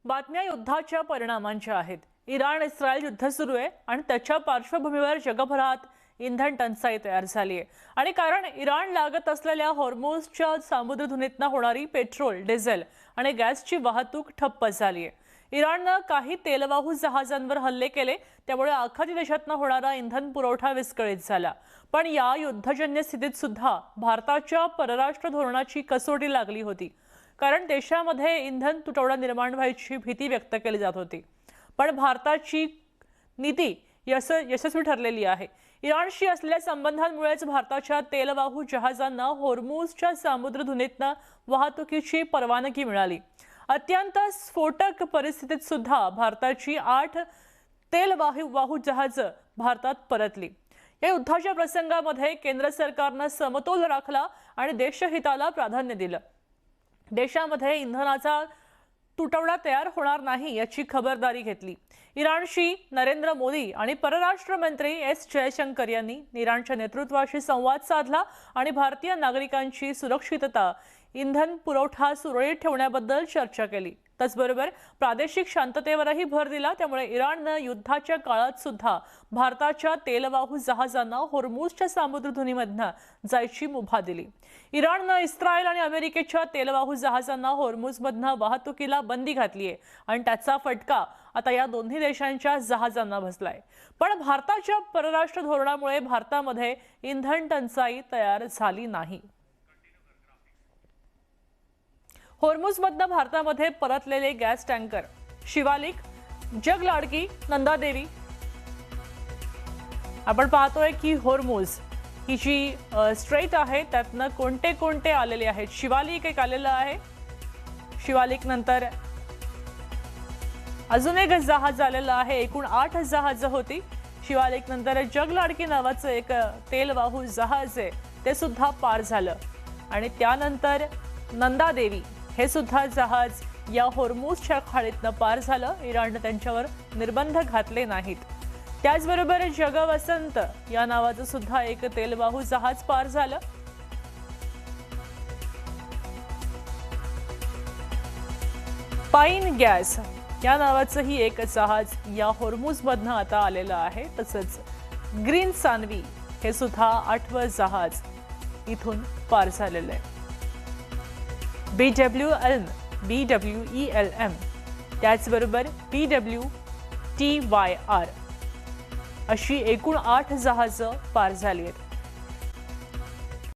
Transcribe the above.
बातम्या युद्धाच्या परिणामांच्या आहेत। इराण इस्रायल युद्ध सुरू आहे आणि त्याच्या पार्श्वभूमीवर जगभरात इंधन टंचाई तयार झाली आहे आणि कारण इराण लागत असलेल्या हॉर्मुझच्या समुद्रधुनीतून होणारी पेट्रोल, डिझेल आणि गॅसची वाहतूक ठप्प झाली आहे। इराणने काही तेलवाहू जहाजांवर हल्ले केले, त्यामुळे आखाती देशातून होणारा इंधन पुरवठा विस्कळीत झाला। पण या युद्धजन्य स्थितीत सुद्धा भारताच्या परराष्ट्र धोरणाची कसोटी लागली होती, कारण देशामध्ये इंधन तुटवडा निर्माण व्हायची भीती व्यक्त केली जात होती। पण भारताची नीती यशस्वी ठरलेली आहे। इराणशी असलेल्या संबंधांमुळेच भारताच्या तेलवाहू जहाजांना हॉर्मुझच्या समुद्रधुनीतून वाहतुकीची परवानगी मिळाली। अत्यंत स्फोटक परिस्थितीत सुद्धा भारताची 8 तेलवाहू जहाजे भारतात परतली। या युद्धाच्या प्रसंगामध्ये केंद्र सरकारने समतोल राखला आणि देशहिताला प्राधान्य दिलं। देशामध्ये इंधनाचा तुटवडा तयार होणार नाही याची खबरदारी घेतली। इराणशी नरेंद्र मोदी आणि परराष्ट्र मंत्री एस जयशंकर यांनी इराणच्या नेतृत्वाशी संवाद साधला आणि भारतीय नागरिकांची सुरक्षितता, इंधन पुरवठा सुरळीत ठेवण्याबद्दल चर्चा केली। त्याचबरोबर प्रादेशिक शांततेवरही भर दिला। त्यामुळे इराणने युद्धाच्या काळात सुद्धा भारताच्या तेलवाहू जहाजांना हॉर्मुझच्या समुद्रधुनीमधून जायची मुभा दिली। इराणने इस्रायल आणि अमेरिकेच्या तेलवाहू जहाजांना हॉर्मुझमधून वाहतुकीला बंदी घातली आहे आणि त्याचा फटका आता या दोन्ही देशांच्या जहाजांना बसलाय। पण भारताच्या परराष्ट्र धोरणामुळे भारतामध्ये इंधन टंचाई तयार झाली नाही। हॉर्मुझमधून भारतामध्ये परतलेले गॅस टँकर शिवालिक, जगलाडकी, नंदादेवी। आपण पाहतोय की हॉर्मुझ ही जी स्ट्रेट आहे त्यातनं कोणते कोणते आलेले आहेत। शिवालिक एक आलेलं आहे, शिवालिक नंतर अजून एक जहाज आलेलं आहे। एकूण 8 जहाज होती। शिवालिक नंतर जगलाडकी नावाचं एक तेलवाहू जहाज आहे, ते सुद्धा पार झालं आणि त्यानंतर नंदादेवी हे सुद्धा जहाज या हॉर्मुझच्या खाडीतनं पार झालं। इराणने त्यांच्यावर निर्बंध घातले नाहीत। त्याचबरोबर जगवसंत या नावाचं सुद्धा एक तेलवाहू जहाज पार झालं। पाईन गॅस या नावाचंही एक जहाज या हॉर्मुझमधनं आता आलेलं आहे। तसंच ग्रीन सानवी हे सुद्धा 8वं जहाज इथून पार झालेलं आहे। BWELM त्याचबरोबर PWTYR अशी एकूण 8 जहाजं पार झाली आहेत।